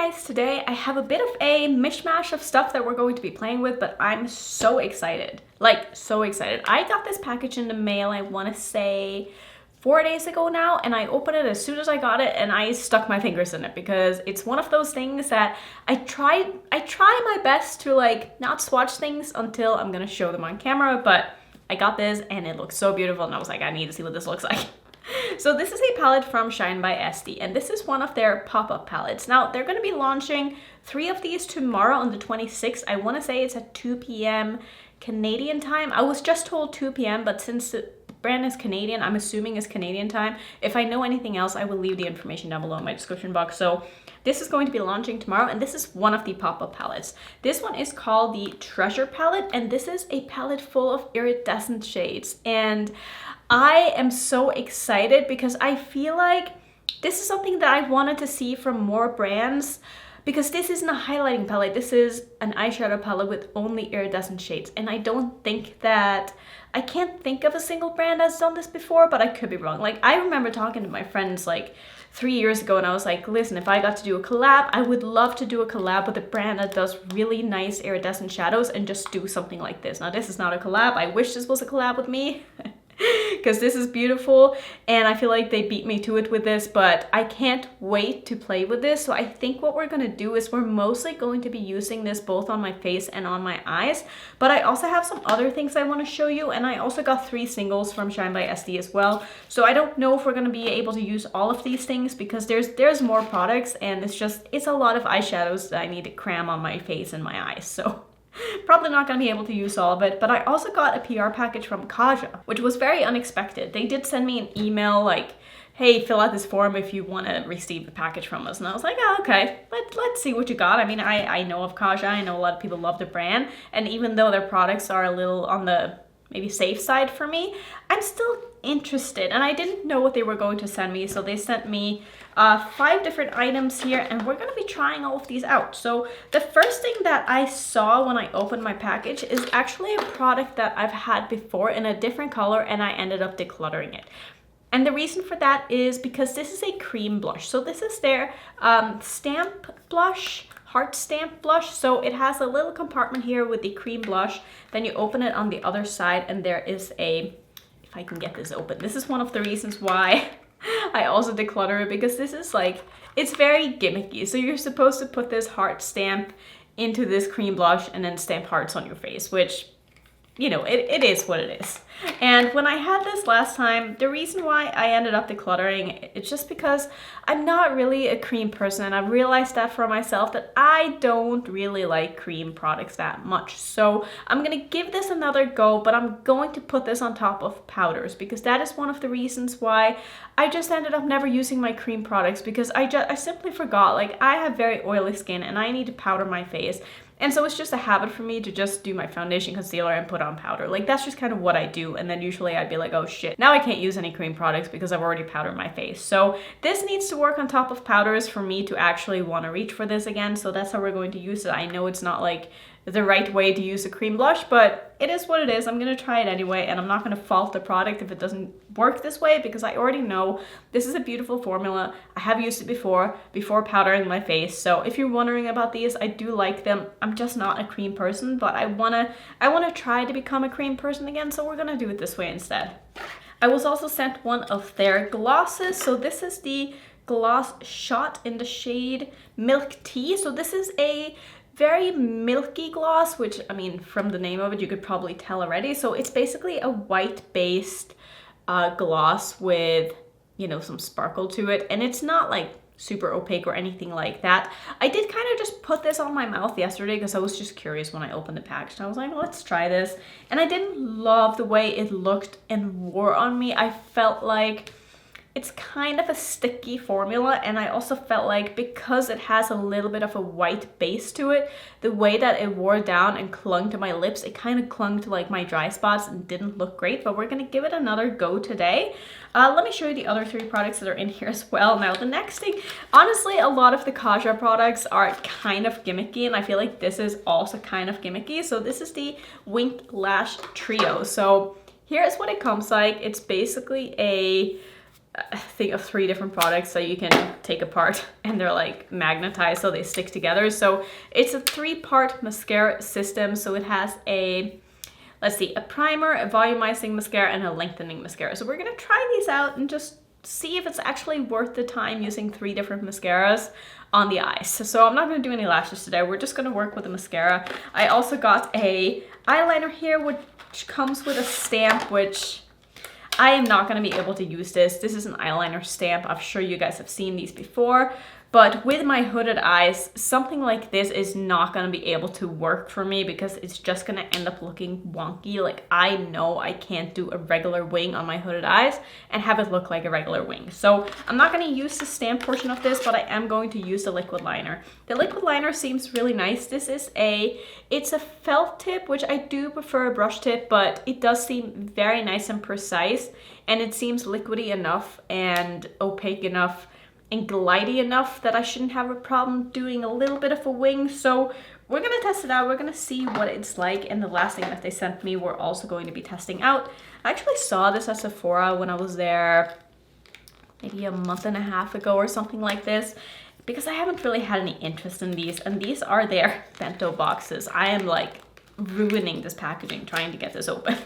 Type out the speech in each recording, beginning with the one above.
guys, today I have a bit of a mishmash of stuff that we're going to be playing with, but I'm so excited. Like, so excited. I got this package in the mail, I want to say 4 days ago now, and I opened it as soon as I got it and I stuck my fingers in it because it's one of those things that I try my best to like not swatch things until I'm gonna show them on camera, but I got this and it looks so beautiful and I was like, I need to see what this looks like. So this is a palette from Shine by SD, and this is one of their pop-up palettes. Now, they're going to be launching 3 of these tomorrow on the 26th. I want to say it's at 2 p.m. Canadian time. I was just told 2 p.m., but since the brand is Canadian, I'm assuming it's Canadian time. If I know anything else, I will leave the information down below in my description box. So this is going to be launching tomorrow, and this is one of the pop-up palettes. This one is called the Treasure palette, and this is a palette full of iridescent shades. And I am so excited because I feel like this is something that I wanted to see from more brands, because this isn't a highlighting palette. This is an eyeshadow palette with only iridescent shades. And I don't think that, I can't think of a single brand that's done this before, but I could be wrong. Like, I remember talking to my friends like 3 years ago and I was like, listen, if I got to do a collab, I would love to do a collab with a brand that does really nice iridescent shadows and just do something like this. Now, this is not a collab. I wish this was a collab with me. Because this is beautiful and I feel like they beat me to it with this, but I can't wait to play with this. So I think what we're going to do is we're mostly going to be using this both on my face and on my eyes, but I also have some other things I want to show you, and I also got 3 singles from Shine by SD as well. So I don't know if we're going to be able to use all of these things because there's more products, and it's a lot of eyeshadows that I need to cram on my face and my eyes. So probably not going to be able to use all of it, but I also got a PR package from Kaja, which was very unexpected. They did send me an email like, hey, fill out this form if you want to receive the package from us. And I was like, oh, okay, let's see what you got. I mean, I know of Kaja. I know a lot of people love the brand. And even though their products are a little on the maybe safe side for me, I'm still interested. And I didn't know what they were going to send me. So they sent me 5 different items here, and we're going to be trying all of these out. So the first thing that I saw when I opened my package is actually a product that I've had before in a different color, and I ended up decluttering it. And the reason for that is because this is a cream blush. So this is their stamp blush, heart stamp blush. So it has a little compartment here with the cream blush. Then you open it on the other side, and there is a, if I can get this open, this is one of the reasons why I also declutter it, because this is like, it's very gimmicky. So you're supposed to put this heart stamp into this cream blush and then stamp hearts on your face, which, you know, it is what it is. And when I had this last time, the reason why I ended up decluttering, it's just because I'm not really a cream person, and I've realized that for myself that I don't really like cream products that much. So I'm gonna give this another go, but I'm going to put this on top of powders, because that is one of the reasons why I just ended up never using my cream products, because I simply forgot. Like, I have very oily skin and I need to powder my face. And so it's just a habit for me to just do my foundation, concealer, and put on powder. Like, that's just kind of what I do. And then usually I'd be like, oh shit, now I can't use any cream products because I've already powdered my face. So this needs to work on top of powders for me to actually want to reach for this again. So that's how we're going to use it. I know it's not like the right way to use a cream blush, but it is what it is. I'm going to try it anyway, and I'm not going to fault the product if it doesn't work this way, because I already know this is a beautiful formula. I have used it before powdering my face. So if you're wondering about these, I do like them. I'm just not a cream person, but I want to try to become a cream person again, so we're going to do it this way instead. I was also sent one of their glosses. So this is the Gloss Shot in the shade Milk Tea. So this is a very milky gloss, which, I mean, from the name of it, you could probably tell already. So it's basically a white-based gloss with, you know, some sparkle to it. And it's not like super opaque or anything like that. I did kind of just put this on my mouth yesterday because I was just curious when I opened the package. And I was like, let's try this. And I didn't love the way it looked and wore on me. I felt like it's kind of a sticky formula, and I also felt like because it has a little bit of a white base to it, the way that it wore down and clung to my lips, it kind of clung to like my dry spots and didn't look great, but we're gonna give it another go today. Let me show you the other 3 products that are in here as well. Now, the next thing, honestly, a lot of the Kaja products are kind of gimmicky, and I feel like this is also kind of gimmicky. So this is the Wink Lash Trio. So here's what it comes like. It's basically a thing of 3 different products that you can take apart, and they're like magnetized so they stick together. So it's a 3-part mascara system. So it has a, let's see, a primer, a volumizing mascara, and a lengthening mascara. So we're gonna try these out and just see if it's actually worth the time using 3 different mascaras on the eyes. So I'm not gonna do any lashes today. We're just gonna work with the mascara. I also got a eyeliner here, which comes with a stamp, which I am not going to be able to use this. This is an eyeliner stamp. I'm sure you guys have seen these before. But with my hooded eyes, something like this is not going to be able to work for me because it's just going to end up looking wonky. Like, I know I can't do a regular wing on my hooded eyes and have it look like a regular wing. So I'm not going to use the stamp portion of this, but I am going to use the liquid liner. The liquid liner seems really nice. This is it's a felt tip, which I do prefer a brush tip, but it does seem very nice and precise. And it seems liquidy enough and opaque enough and glidey enough that I shouldn't have a problem doing a little bit of a wing. So we're gonna test it out. We're gonna see what it's like. And the last thing that they sent me, we're also going to be testing out. I actually saw this at Sephora when I was there maybe a month and a half ago or something like this, because I haven't really had any interest in these. And these are their Bento boxes. I am like ruining this packaging trying to get this open.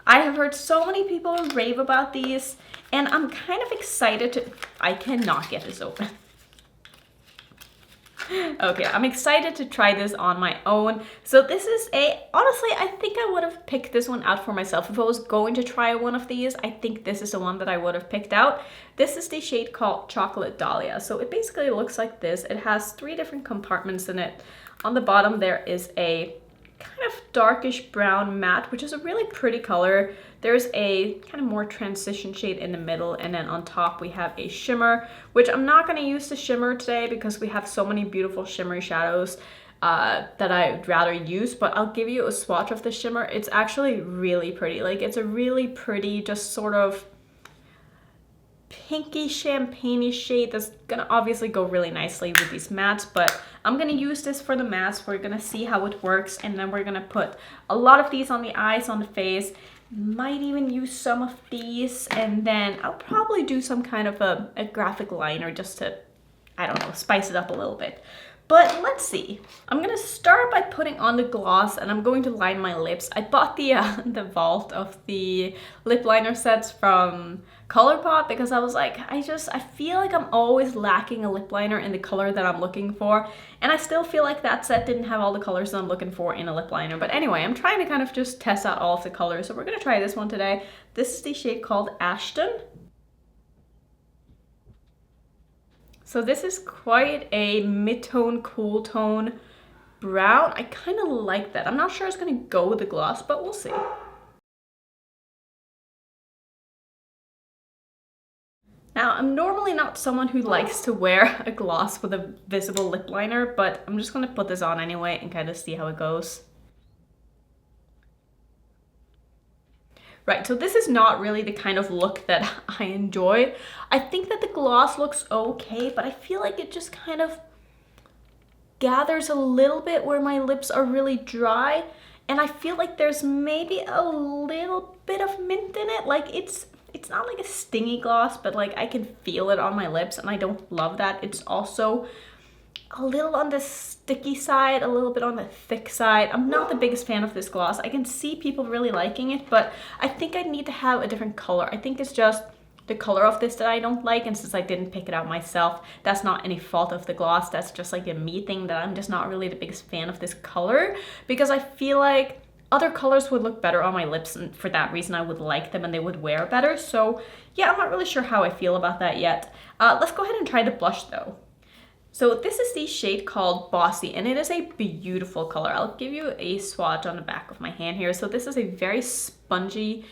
I have heard so many people rave about these, and I'm kind of excited to... I cannot get this open. Okay, I'm excited to try this on my own. So this is honestly, I think I would have picked this one out for myself. If I was going to try one of these, I think this is the one that I would have picked out. This is the shade called Chocolate Dahlia. So it basically looks like this. It has 3 different compartments in it. On the bottom, there is a kind of darkish brown matte, which is a really pretty color. There's a kind of more transition shade in the middle, and then on top we have a shimmer, which I'm not going to use the shimmer today because we have so many beautiful shimmery shadows that I'd rather use, but I'll give you a swatch of the shimmer. It's actually really pretty. Like, it's a really pretty, just sort of pinky champagne-y shade that's gonna obviously go really nicely with these mattes, but I'm gonna use this for the mattes. We're gonna see how it works, and then we're gonna put a lot of these on the eyes, on the face. Might even use some of these, and then I'll probably do some kind of a graphic liner just to, I don't know, spice it up a little bit. But let's see. I'm gonna start by putting on the gloss, and I'm going to line my lips. I bought the vault of the lip liner sets from ColourPop because I was like, I feel like I'm always lacking a lip liner in the color that I'm looking for, and I still feel like that set didn't have all the colors that I'm looking for in a lip liner. But anyway, I'm trying to kind of just test out all of the colors, so we're gonna try this one today. This is the shade called Ashton. So this is quite a mid-tone, cool tone brown. I kind of like that. I'm not sure it's gonna go with the gloss, but we'll see. Now, I'm normally not someone who likes to wear a gloss with a visible lip liner, but I'm just gonna put this on anyway and kind of see how it goes. Right, so this is not really the kind of look that I enjoy. I think that the gloss looks okay, but I feel like it just kind of gathers a little bit where my lips are really dry. And I feel like there's maybe a little bit of mint in it. Like, it's not like a stingy gloss, but like I can feel it on my lips, and I don't love that. It's also a little on the sticky side, a little bit on the thick side. I'm not the biggest fan of this gloss. I can see people really liking it, but I think I need to have a different color. I think it's just the color of this that I don't like, and since I didn't pick it out myself, that's not any fault of the gloss. That's just like a me thing, that I'm just not really the biggest fan of this color, because I feel like other colors would look better on my lips, and for that reason I would like them and they would wear better. So yeah, I'm not really sure how I feel about that yet. Let's go ahead and try the blush though. So this is the shade called Bossy, and it is a beautiful color. I'll give you a swatch on the back of my hand here. So this is a very spongy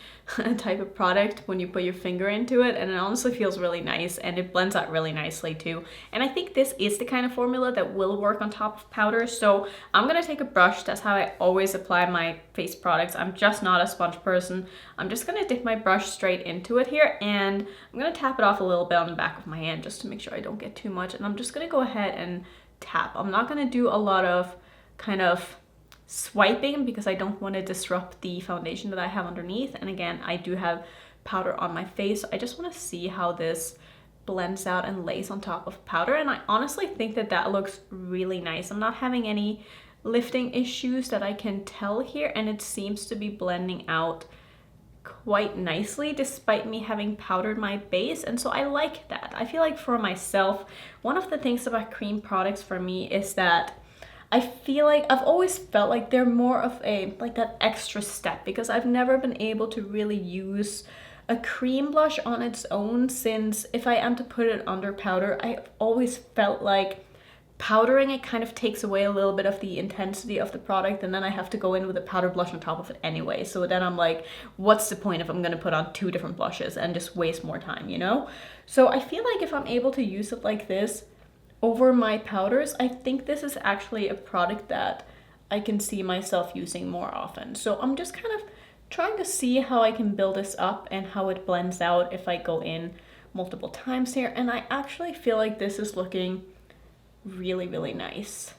type of product when you put your finger into it, and it honestly feels really nice, and it blends out really nicely too. And I think this is the kind of formula that will work on top of powder. So I'm gonna take a brush. That's how I always apply my face products. I'm just not a sponge person. I'm just gonna dip my brush straight into it here, and I'm gonna tap it off a little bit on the back of my hand just to make sure I don't get too much. And I'm just gonna go ahead and tap. I'm not gonna do a lot of kind of swiping because I don't want to disrupt the foundation that I have underneath. And again, I do have powder on my face. I just want to see how this blends out and lays on top of powder, and I honestly think that that looks really nice. I'm not having any lifting issues that I can tell here, and it seems to be blending out quite nicely despite me having powdered my base, and so I like that. I feel like for myself, one of the things about cream products for me is that I feel like I've always felt like they're more of a like that extra step, because I've never been able to really use a cream blush on its own, since if I am to put it under powder, I've always felt like powdering it kind of takes away a little bit of the intensity of the product, and then I have to go in with a powder blush on top of it anyway. So then I'm like, what's the point if I'm gonna put on 2 different blushes and just waste more time, you know? So I feel like if I'm able to use it like this over my powders, I think this is actually a product that I can see myself using more often. So I'm just kind of trying to see how I can build this up and how it blends out if I go in multiple times here. And I actually feel like this is looking really, really nice.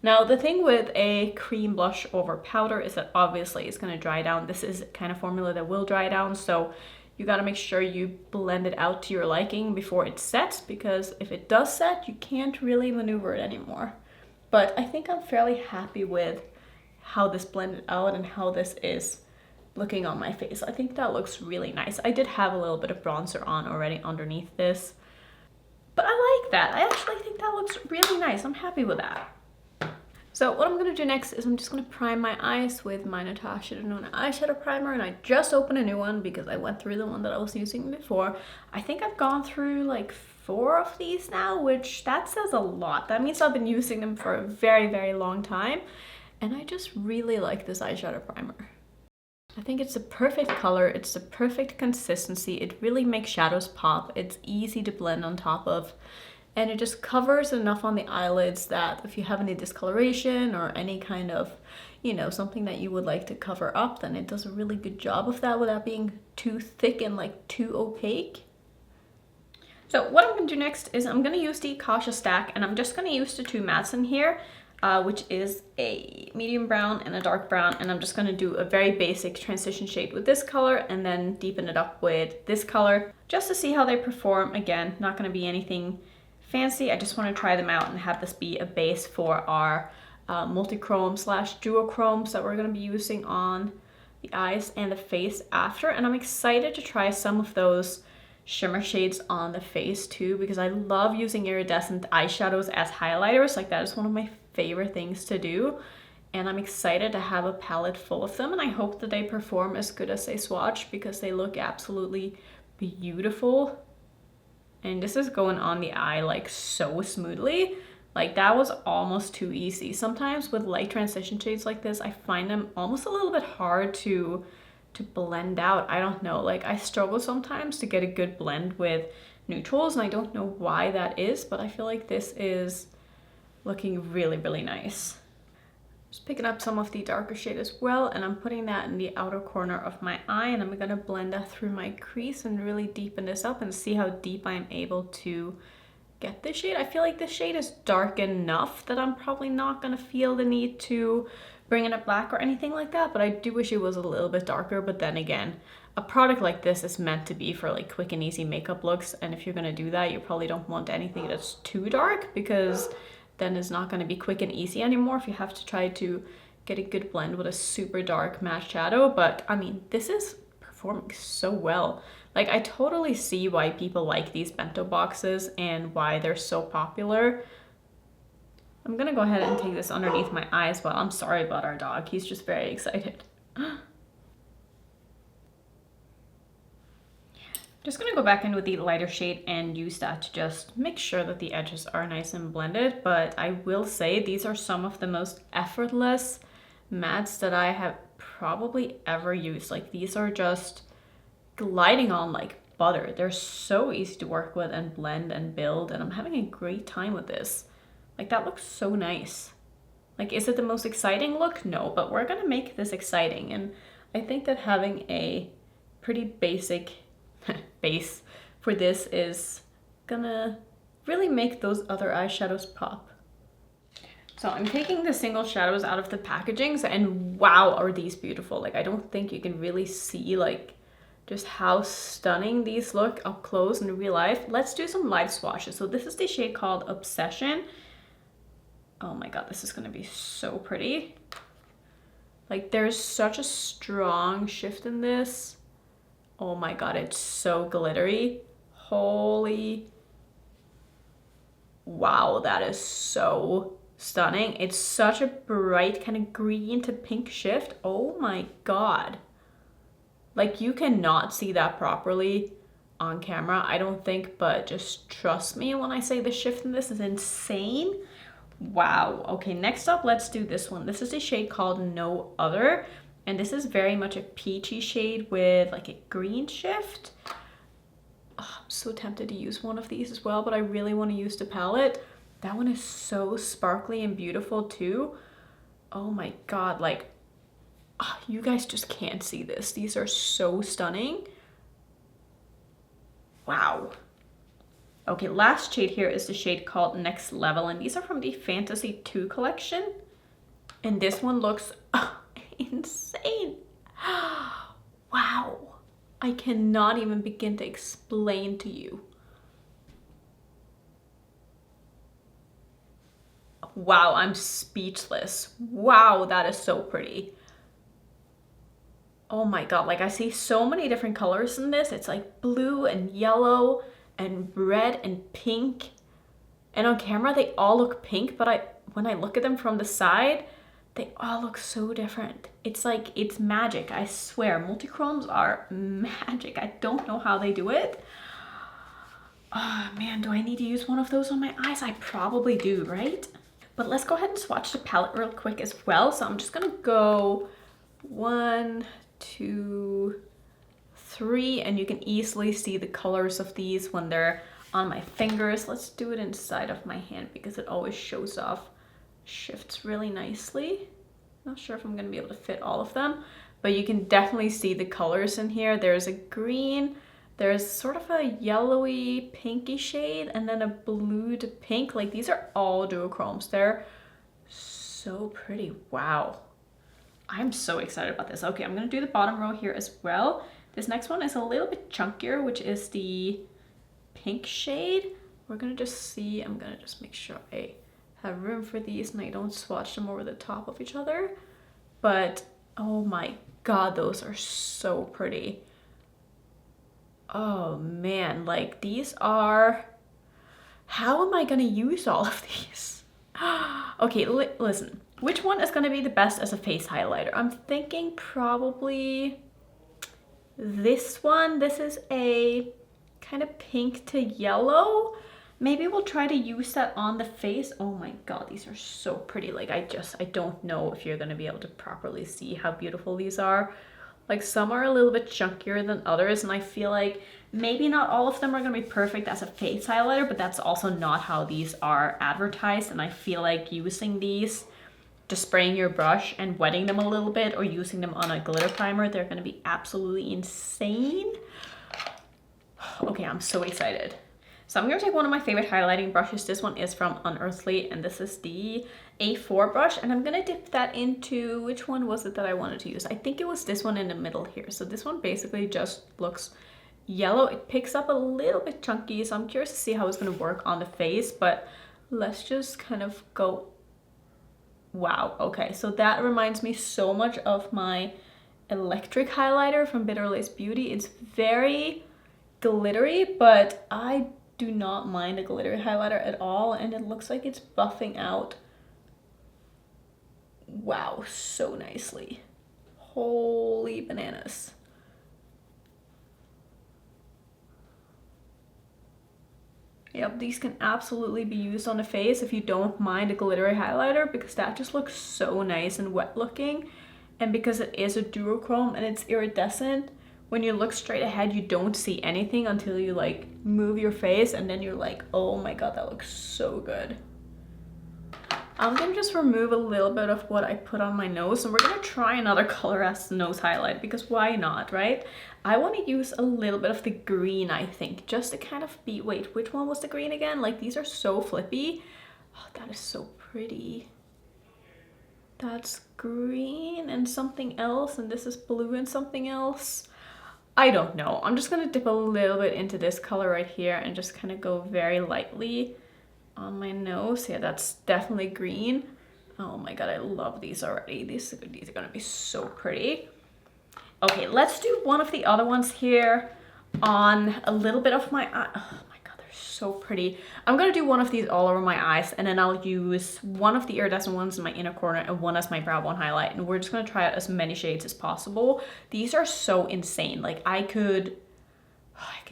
Now, the thing with a cream blush over powder is that obviously it's going to dry down. This is kind of formula that will dry down, so you got to make sure you blend it out to your liking before it sets, because if it does set, you can't really maneuver it anymore. But I think I'm fairly happy with how this blended out and how this is looking on my face. I think that looks really nice. I did have a little bit of bronzer on already underneath this, but I like that. I actually think that looks really nice. I'm happy with that. So what I'm gonna do next is I'm just gonna prime my eyes with my Natasha Denona eyeshadow primer, and I just opened a new one because I went through the one that I was using before. I think I've gone through like 4 of these now, which that says a lot. That means I've been using them for a very, very long time, and I just really like this eyeshadow primer. I think it's the perfect color, it's the perfect consistency, it really makes shadows pop, it's easy to blend on top of, and it just covers enough on the eyelids that if you have any discoloration or any kind of, you know, something that you would like to cover up, then it does a really good job of that without being too thick and like too opaque. So what I'm going to do next is I'm going to use the Kaja stack, and I'm just going to use the 2 mattes in here. Which is a medium brown and a dark brown, and I'm just going to do a very basic transition shade with this color and then deepen it up with this color just to see how they perform. Again, not going to be anything fancy, I just want to try them out and have this be a base for our multi-chrome / duochromes that we're going to be using on the eyes and the face after. And I'm excited to try some of those shimmer shades on the face too, because I love using iridescent eyeshadows as highlighters. Like, that is one of my favorite things to do, and I'm excited to have a palette full of them, and I hope that they perform as good as they swatch, because they look absolutely beautiful. And this is going on the eye like so smoothly. Like, that was almost too easy. Sometimes with light transition shades like this, I find them almost a little bit hard to blend out. I don't know, like I struggle sometimes to get a good blend with neutrals, and I don't know why that is, but I feel like this is looking really, really nice. Just picking up some of the darker shade as well, and I'm putting that in the outer corner of my eye, and I'm gonna blend that through my crease and really deepen this up and see how deep I'm able to get this shade. I feel like this shade is dark enough that I'm probably not gonna feel the need to bring it up black or anything like that, but I do wish it was a little bit darker. But then again, a product like this is meant to be for like quick and easy makeup looks, and if you're gonna do that, you probably don't want anything that's too dark, because then it's not going to be quick and easy anymore if you have to try to get a good blend with a super dark matte shadow. But I mean, this is performing so well. Like, I totally see why people like these Bento boxes and why they're so popular. I'm gonna go ahead and take this underneath my eye as well. I'm sorry about our dog, he's just very excited. Just gonna go back in with the lighter shade and use that to just make sure that the edges are nice and blended. But I will say these are some of the most effortless mattes that I have probably ever used. Like, these are just gliding on like butter. They're so easy to work with and blend and build, and I'm having a great time with this. Like, that looks so nice. Like, is it the most exciting look? No, but we're gonna make this exciting, and I think that having a pretty basic base for this is gonna really make those other eyeshadows pop. So I'm taking the single shadows out of the packagings, and wow, are these beautiful. Like, I don't think you can really see like just how stunning these look up close in real life. Let's do some live swatches. So this is the shade called Obsession. Oh my god, this is gonna be so pretty. Like, there's such a strong shift in this. Oh my god, it's so glittery. Holy wow, that is so stunning. It's such a bright kind of green to pink shift. Oh my god. Like, you cannot see that properly on camera, I don't think, but just trust me when I say the shift in this is insane. Wow. Okay, next up, let's do this one. This is a shade called No Other, and this is very much a peachy shade with like a green shift. Oh, I'm so tempted to use one of these as well, but I really want to use the palette. That one is so sparkly and beautiful too. Oh my god, like, oh, you guys just can't see this. These are so stunning. Wow. Okay, last shade here is the shade called Next Level, and these are from the Fantasy 2 collection. And this one looks insane. Wow. I cannot even begin to explain to you. Wow, I'm speechless. Wow, that is so pretty. Oh my god, like, I see so many different colors in this. It's like blue and yellow and red and pink, and on camera they all look pink, but when I look at them from the side, they all look so different. It's like, it's magic, I swear. Multichromes are magic. I don't know how they do it. Oh man, do I need to use one of those on my eyes? I probably do, right? But let's go ahead and swatch the palette real quick as well. So I'm just gonna go 1, 2, 3, and you can easily see the colors of these when they're on my fingers. Let's do it inside of my hand because it always shows off, shifts really nicely. Not sure if I'm gonna be able to fit all of them, but you can definitely see the colors in here. There's a green, there's sort of a yellowy pinky shade, and then a blue to pink. Like, these are all duochromes. They're so pretty. Wow. I'm so excited about this. Okay, I'm gonna do the bottom row here as well. This next one is a little bit chunkier, which is the pink shade. We're gonna just see, I'm gonna just make sure I have room for these and I don't swatch them over the top of each other. But oh my god, those are so pretty. Oh man, like, these are, how am I gonna use all of these? Okay, listen, which one is gonna be the best as a face highlighter? I'm thinking probably this one. This is a kind of pink to yellow. Maybe we'll try to use that on the face. Oh my god, these are so pretty. Like, I don't know if you're gonna be able to properly see how beautiful these are. Like, some are a little bit chunkier than others, and I feel like maybe not all of them are gonna be perfect as a face highlighter, but that's also not how these are advertised. And I feel like using these, just spraying your brush and wetting them a little bit, or using them on a glitter primer, they're gonna be absolutely insane. Okay, I'm so excited. So I'm gonna take one of my favorite highlighting brushes. This one is from Unearthly, and this is the A4 brush, and I'm gonna dip that into, which one was it that I wanted to use? I think it was this one in the middle here. So this one basically just looks yellow. It picks up a little bit chunky, so I'm curious to see how it's gonna work on the face, but let's just kind of go. Wow, okay, so that reminds me so much of my electric highlighter from Bitter Lace Beauty. It's very glittery, but I do not mind a glittery highlighter at all, and it looks like it's buffing out, wow, so nicely. Holy bananas. Yep, these can absolutely be used on the face if you don't mind a glittery highlighter, because that just looks so nice and wet looking. And because it is a duochrome and it's iridescent, when you look straight ahead, you don't see anything until you like move your face, and then you're like, oh my god, that looks so good. I'm gonna just remove a little bit of what I put on my nose, and we're gonna try another color as the nose highlight, because why not, right? I want to use a little bit of the green, I think, just to kind of be, wait, which one was the green again? Like, these are so flippy. Oh, that is so pretty. That's green and something else, and this is blue and something else. I don't know. I'm just gonna dip a little bit into this color right here and just kind of go very lightly on my nose. Yeah, that's definitely green. Oh my god, I love these already. These are gonna be so pretty. Okay, let's do one of the other ones here on a little bit of my eye. Oh my god, they're so pretty. I'm gonna do one of these all over my eyes, and then I'll use one of the iridescent ones in my inner corner and one as my brow bone highlight, and we're just gonna try out as many shades as possible. These are so insane. Like I could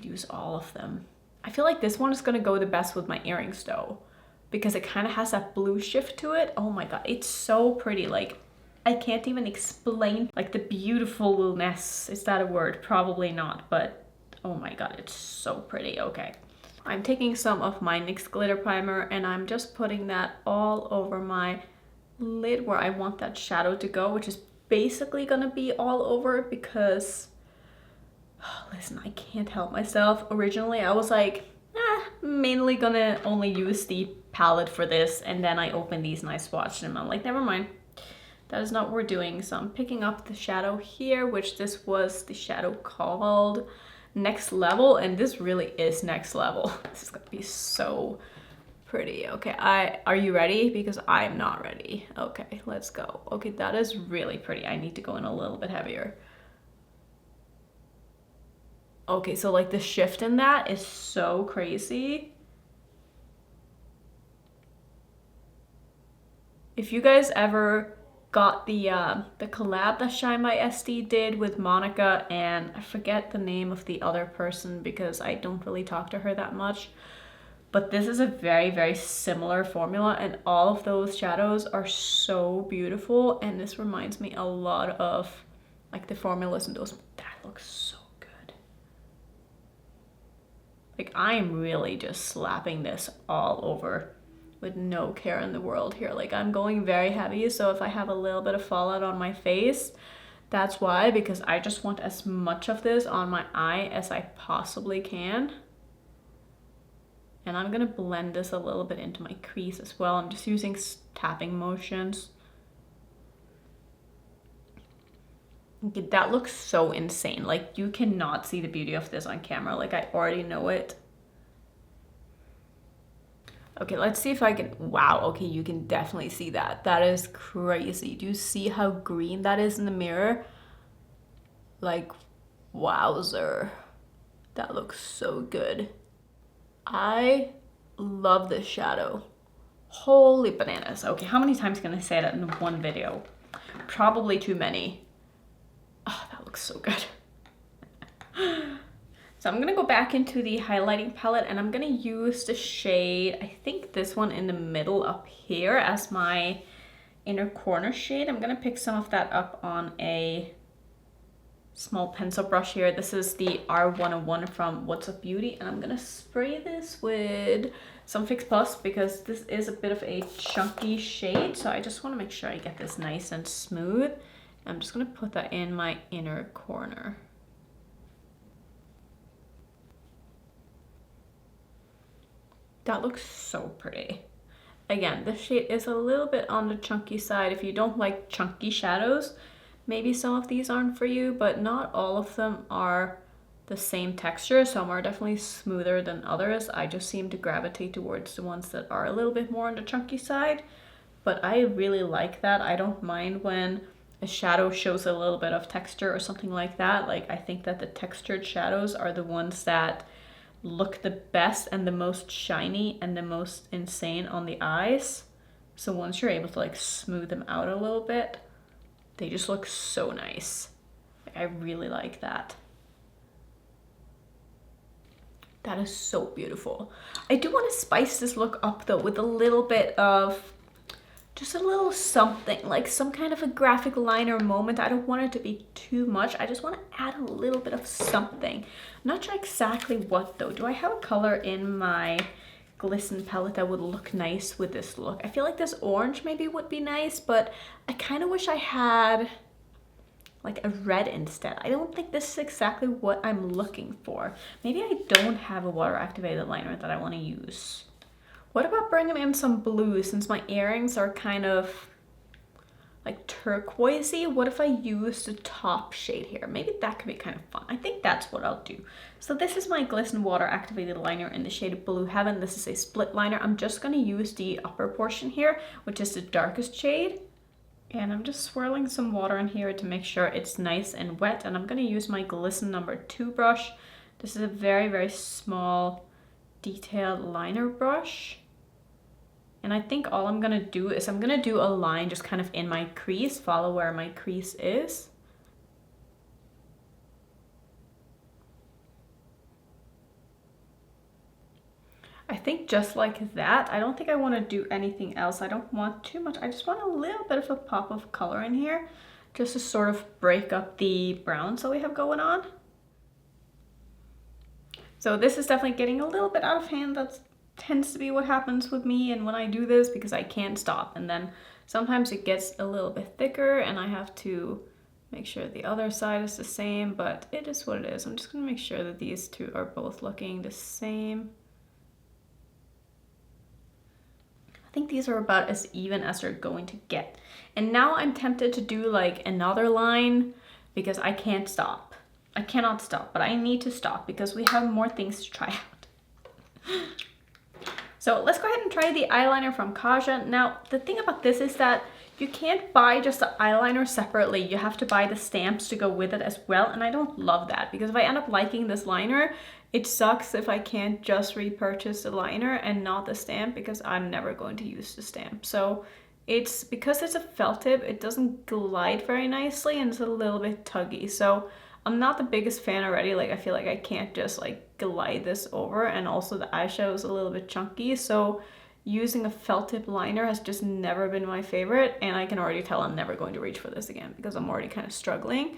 use all of them. I feel like this one is gonna go the best with my earrings though, because it kind of has that blue shift to it. Oh my god, it's so pretty. Like I can't even explain like the beautifulness. Is that a word? Probably not, but oh my god, it's so pretty. Okay, I'm taking some of my NYX glitter primer and I'm just putting that all over my lid where I want that shadow to go, which is basically gonna be all over because listen, I can't help myself. Originally I was like, mainly gonna only use the palette for this, and then I opened these and I swatched them. I'm like, never mind. That is not what we're doing. So I'm picking up the shadow here, which this was the shadow called Next Level, and this really is next level. This is gonna be so pretty. Okay, are you ready? Because I'm not ready. Okay, let's go. Okay, that is really pretty. I need to go in a little bit heavier. Okay, so like the shift in that is so crazy. If you guys ever got the collab that Shine by SD did with Monica, and I forget the name of the other person because I don't really talk to her that much, but this is a very, very similar formula, and all of those shadows are so beautiful, and this reminds me a lot of like the formulas and those. That looks so good. Like I'm really just slapping this all over with no care in the world here. Like I'm going very heavy, so if I have a little bit of fallout on my face, that's why, because I just want as much of this on my eye as I possibly can. And I'm gonna blend this a little bit into my crease as well. I'm just using tapping motions. Okay, that looks so insane. Like you cannot see the beauty of this on camera. Like I already know it. Okay, let's see if I can, wow, okay, you can definitely see that. That is crazy. Do you see how green that is in the mirror? Like, wowzer. That looks so good. I love this shadow. Holy bananas. Okay, how many times can I say that in one video? Probably too many. Oh, that looks so good. So I'm gonna go back into the highlighting palette and I'm gonna use the shade, I think this one in the middle up here as my inner corner shade. I'm gonna pick some of that up on a small pencil brush here. This is the R101 from What's Up Beauty, and I'm gonna spray this with some Fix Plus because this is a bit of a chunky shade, so I just wanna make sure I get this nice and smooth. I'm just gonna put that in my inner corner. That looks so pretty. Again, this shade is a little bit on the chunky side. If you don't like chunky shadows, maybe some of these aren't for you, but not all of them are the same texture. Some are definitely smoother than others. I just seem to gravitate towards the ones that are a little bit more on the chunky side, but I really like that. I don't mind when a shadow shows a little bit of texture or something like that. Like I think that the textured shadows are the ones that look the best and the most shiny and the most insane on the eyes. So once you're able to like smooth them out a little bit, they just look so nice. Like I really like that. That is so beautiful. I do want to spice this look up though with a little bit of just a little something, like some kind of a graphic liner moment. I don't want it to be too much. I just want to add a little bit of something. I'm not sure exactly what though. Do I have a color in my Glisten palette that would look nice with this look? I feel like this orange maybe would be nice, but I kind of wish I had like a red instead. I don't think this is exactly what I'm looking for. Maybe I don't have a water activated liner that I want to use. What about bringing in some blue, since my earrings are kind of like turquoisey. What if I use the top shade here? Maybe that could be kind of fun. I think that's what I'll do. So this is my Glisten Water Activated Liner in the shade Blue Heaven. This is a split liner. I'm just going to use the upper portion here, which is the darkest shade. And I'm just swirling some water in here to make sure it's nice and wet. And I'm going to use my Glisten number 2 brush. This is a very, very small detailed liner brush. And I think all I'm going to do is I'm going to do a line just kind of in my crease, follow where my crease is. I think just like that. I don't think I want to do anything else. I don't want too much. I just want a little bit of a pop of color in here just to sort of break up the browns that we have going on. So this is definitely getting a little bit out of hand. That tends to be what happens with me and when I do this, because I can't stop. And then sometimes it gets a little bit thicker and I have to make sure the other side is the same, but it is what it is. I'm just going to make sure that these two are both looking the same. I think these are about as even as they're going to get. And now I'm tempted to do like another line because I can't stop. I cannot stop, but I need to stop because we have more things to try out. So let's go ahead and try the eyeliner from Kaja. Now, the thing about this is that you can't buy just the eyeliner separately. You have to buy the stamps to go with it as well. And I don't love that because if I end up liking this liner, it sucks if I can't just repurchase the liner and not the stamp because I'm never going to use the stamp. So it's because it's a felt tip, it doesn't glide very nicely and it's a little bit tuggy. So I'm not the biggest fan already. Like I feel like I can't just like glide this over, and also the eyeshadow is a little bit chunky. So using a felt tip liner has just never been my favorite, and I can already tell I'm never going to reach for this again because I'm already kind of struggling.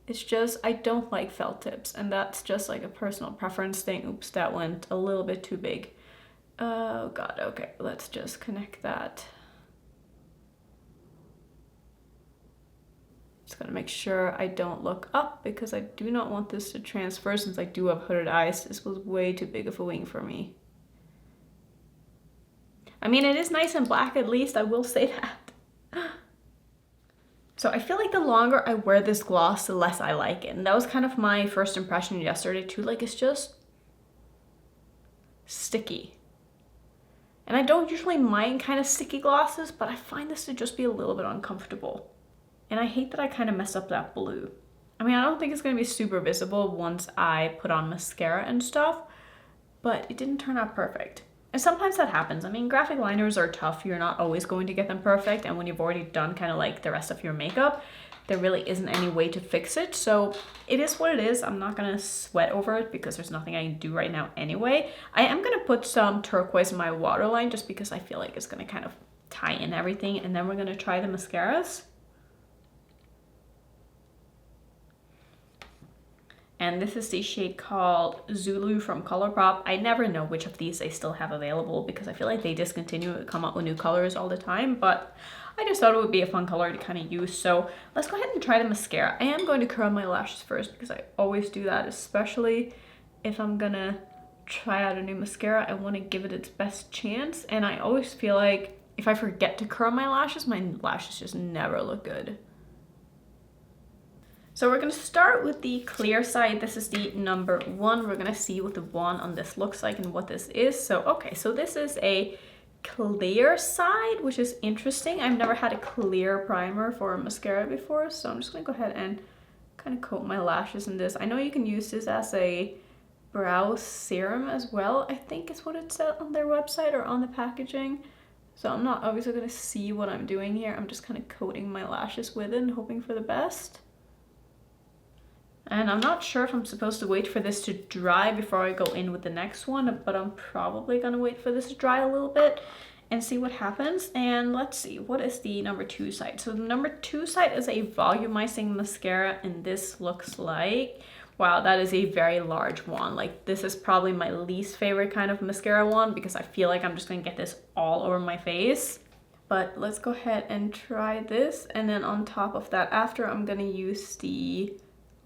It's just, I don't like felt tips, and that's just like a personal preference thing. Oops, that went a little bit too big. Oh god, okay, let's just connect that. Just gotta make sure I don't look up because I do not want this to transfer since I do have hooded eyes. This was way too big of a wing for me. I mean, it is nice and black at least, I will say that. So I feel like the longer I wear this gloss, the less I like it. And that was kind of my first impression yesterday too. Like, it's just sticky. And I don't usually mind kind of sticky glosses, but I find this to just be a little bit uncomfortable. And I hate that I kind of messed up that blue. I mean, I don't think it's going to be super visible once I put on mascara and stuff, but it didn't turn out perfect. And sometimes that happens. I mean, graphic liners are tough. You're not always going to get them perfect. And when you've already done kind of like the rest of your makeup, there really isn't any way to fix it. So it is what it is. I'm not going to sweat over it because there's nothing I can do right now anyway. I am going to put some turquoise in my waterline just because I feel like it's going to kind of tie in everything. And then we're going to try the mascaras. And this is the shade called Zulu from Colourpop. I never know which of these they still have available because I feel like they discontinue to come up with new colors all the time, but I just thought it would be a fun color to kind of use. So let's go ahead and try the mascara. I am going to curl my lashes first because I always do that, especially if I'm gonna try out a new mascara. I want to give it its best chance, and I always feel like if I forget to curl my lashes just never look good. So we're going to start with the clear side. This is the number 1. We're going to see what the one on this looks like and what this is. So, okay, so this is a clear side, which is interesting. I've never had a clear primer for a mascara before, so I'm just going to go ahead and kind of coat my lashes in this. I know you can use this as a brow serum as well, I think is what it said on their website or on the packaging. So I'm not obviously going to see what I'm doing here. I'm just kind of coating my lashes with it and hoping for the best. And I'm not sure if I'm supposed to wait for this to dry before I go in with the next one, but I'm probably gonna wait for this to dry a little bit and see what happens. And let's see, what is the number 2 side? So the number 2 side is a volumizing mascara, and this looks like, wow, that is a very large one. Like, this is probably my least favorite kind of mascara one because I feel like I'm just gonna get this all over my face. But let's go ahead and try this, and then on top of that, after, I'm gonna use the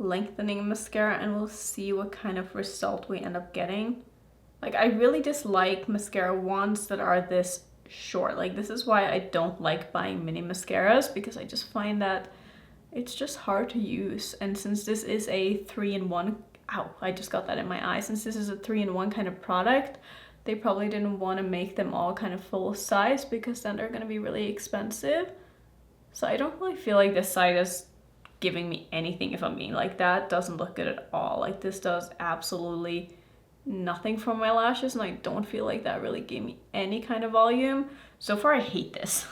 lengthening mascara and we'll see what kind of result we end up getting. Like, I really dislike mascara wands that are this short. Like this is why I don't like buying mini mascaras, because I just find that it's just hard to use. And since this is a 3-in-1, ow, I just got that in my eye. Since this is a 3-in-1 kind of product, they probably didn't want to make them all kind of full size, because then they're going to be really expensive. So I don't really feel like this side is giving me anything, if I'm being like that. Doesn't look good at all. Like this does absolutely nothing for my lashes, and I don't feel like that really gave me any kind of volume. So far I hate this.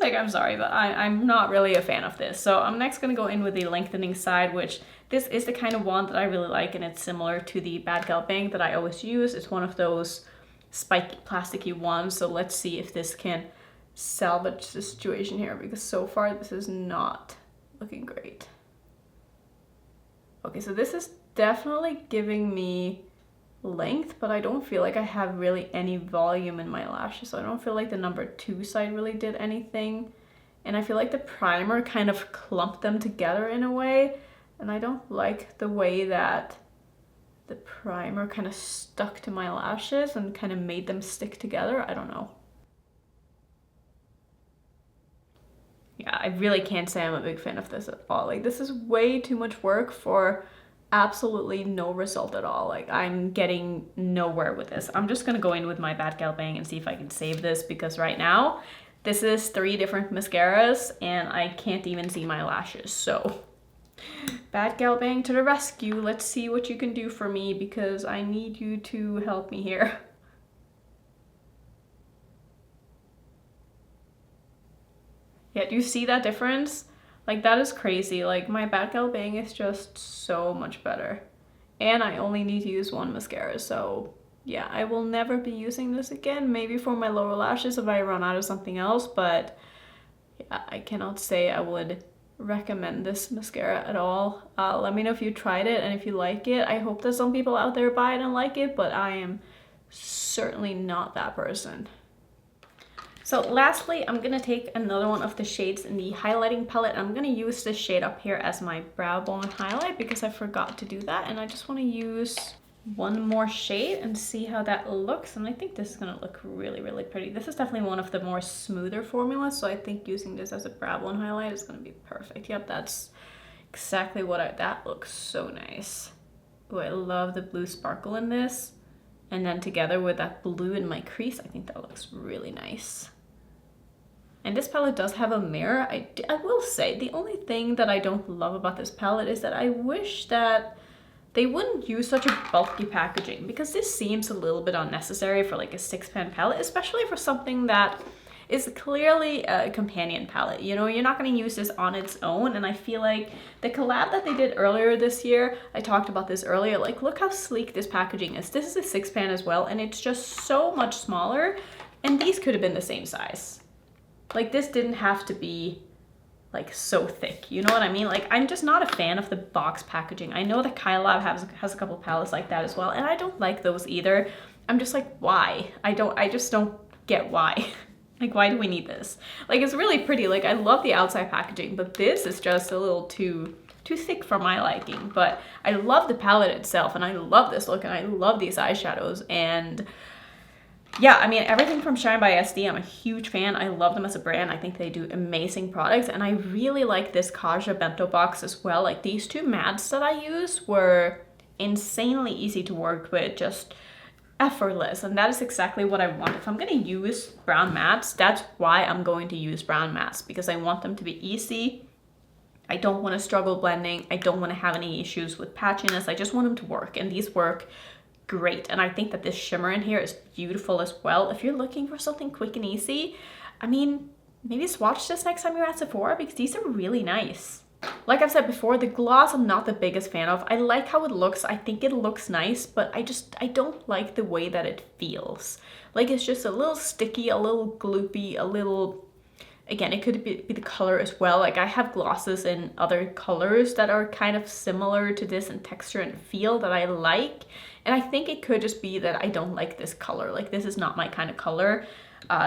Like I'm sorry, but I'm not really a fan of this. So I'm next gonna go in with the lengthening side, which this is the kind of wand that I really like, and it's similar to the Bad Gal Bang that I always use. It's one of those spiky plasticky wands. So let's see if this can salvage the situation here, because so far this is not looking great. Okay, so this is definitely giving me length, but I don't feel like I have really any volume in my lashes. So I don't feel like the number 2 side really did anything. And I feel like the primer kind of clumped them together in a way. And I don't like the way that the primer kind of stuck to my lashes and kind of made them stick together. I don't know. Yeah, I really can't say I'm a big fan of this at all. Like this is way too much work for absolutely no result at all. Like I'm getting nowhere with this. I'm just gonna go in with my Bad Gal Bang and see if I can save this, because right now this is 3 different mascaras and I can't even see my lashes. So Bad Gal Bang to the rescue. Let's see what you can do for me, because I need you to help me here. Yeah, do you see that difference? Like that is crazy. Like my Bad Gal Bang is just so much better. And I only need to use 1 mascara. So yeah, I will never be using this again. Maybe for my lower lashes if I run out of something else. But yeah, I cannot say I would recommend this mascara at all. Let me know if you tried it and if you like it. I hope that some people out there buy it and like it, but I am certainly not that person. So lastly, I'm gonna take another one of the shades in the highlighting palette. I'm gonna use this shade up here as my brow bone highlight, because I forgot to do that. And I just wanna use one more shade and see how that looks. And I think this is gonna look really, really pretty. This is definitely one of the more smoother formulas. So I think using this as a brow bone highlight is gonna be perfect. Yep, that's exactly what that looks so nice. Oh, I love the blue sparkle in this. And then together with that blue in my crease, I think that looks really nice. And this palette does have a mirror. I will say the only thing that I don't love about this palette is that I wish that they wouldn't use such a bulky packaging, because this seems a little bit unnecessary for like a 6-pan palette, especially for something that is clearly a companion palette. You know, you're not going to use this on its own. And I feel like the collab that they did earlier this year, I talked about this earlier, like look how sleek this packaging is. This is a 6-pan as well, and it's just so much smaller, and these could have been the same size. Like this didn't have to be like so thick, you know what I mean? Like I'm just not a fan of the box packaging. I know that Kyla has a couple palettes like that as well, and I don't like those either. I'm just like, why? I just don't get why. Like why do we need this? Like it's really pretty. Like I love the outside packaging, but this is just a little too thick for my liking. But I love the palette itself, and I love this look, and I love these eyeshadows. And yeah, I mean, everything from Shine by SD, I'm a huge fan. I love them as a brand. I think they do amazing products, and I really like this Kaja Bento box as well. Like these 2 mattes that I used were insanely easy to work with, just effortless, and that is exactly what I want. If I'm going to use brown mattes, that's why I'm going to use brown mattes, because I want them to be easy. I don't want to struggle blending. I don't want to have any issues with patchiness. I just want them to work, and these work great. And I think that this shimmer in here is beautiful as well. If you're looking for something quick and easy, I mean, maybe swatch this next time you're at Sephora, because these are really nice. Like I've said before, the gloss I'm not the biggest fan of. I like how it looks. I think it looks nice, but I don't like the way that it feels. Like it's just a little sticky, a little gloopy, a little, again, it could be the color as well. Like I have glosses in other colors that are kind of similar to this in texture and feel that I like. And I think it could just be that I don't like this color. Like this is not my kind of color.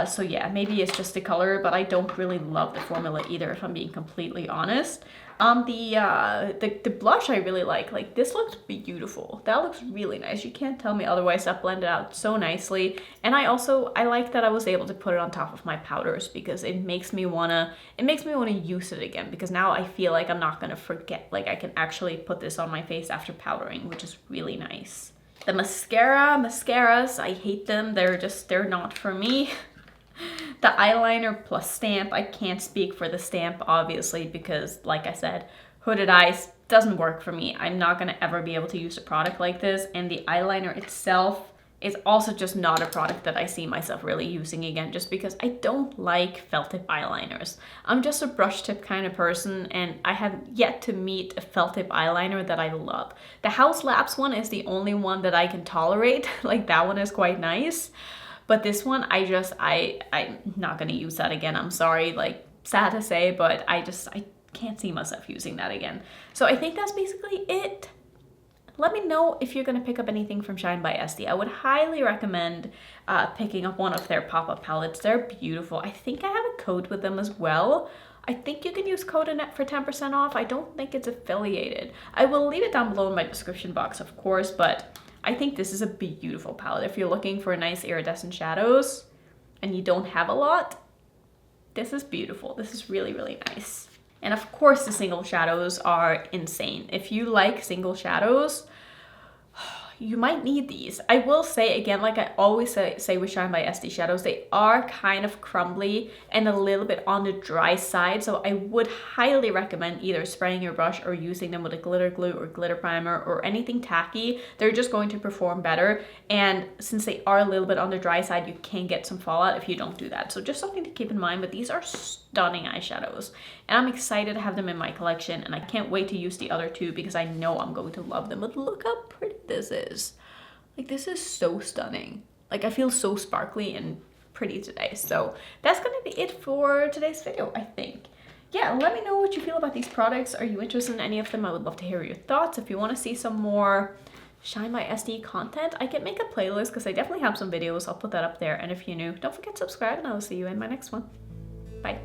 So yeah, maybe it's just the color, but I don't really love the formula either, if I'm being completely honest. The blush I really like. Like, this looks beautiful. That looks really nice. You can't tell me otherwise. That blended out so nicely. And I like that I was able to put it on top of my powders, because it makes me wanna use it again, because now I feel like I'm not gonna forget. Like, I can actually put this on my face after powdering, which is really nice. The mascaras, I hate them. They're not for me. The eyeliner plus stamp, I can't speak for the stamp, obviously, because like I said, hooded eyes doesn't work for me. I'm not gonna ever be able to use a product like this, and the eyeliner itself is also just not a product that I see myself really using again, just because I don't like felt tip eyeliners. I'm just a brush tip kind of person, and I have yet to meet a felt tip eyeliner that I love. The House Labs one is the only one that I can tolerate. Like, that one is quite nice. But this one, I'm not gonna use that again. I'm sorry, like, sad to say, but I can't see myself using that again. So I think that's basically it. Let me know if you're gonna pick up anything from Shine by Esty. I would highly recommend picking up one of their pop-up palettes. They're beautiful. I think I have a code with them as well. I think you can use code Annette for 10% off. I don't think it's affiliated. I will leave it down below in my description box, of course, but I think this is a beautiful palette. If you're looking for nice iridescent shadows and you don't have a lot, this is beautiful. This is really, really nice. And of course, the single shadows are insane. If you like single shadows, you might need these. I will say again, like I always say with Shine by Esty shadows, they are kind of crumbly and a little bit on the dry side. So I would highly recommend either spraying your brush or using them with a glitter glue or glitter primer or anything tacky. They're just going to perform better. And since they are a little bit on the dry side, you can get some fallout if you don't do that. So just something to keep in mind, but these are stunning eyeshadows. And I'm excited to have them in my collection, and I can't wait to use the other two because I know I'm going to love them. But look how pretty this is. Like, this is so stunning. Like, I feel so sparkly and pretty today. So that's gonna be it for today's video, I think. Yeah, let me know what you feel about these products. Are you interested in any of them? I would love to hear your thoughts. If you want to see some more Shine by Esty content, I can make a playlist because I definitely have some videos. I'll put that up there. And if you're new, don't forget to subscribe, and I will see you in my next one. Bye.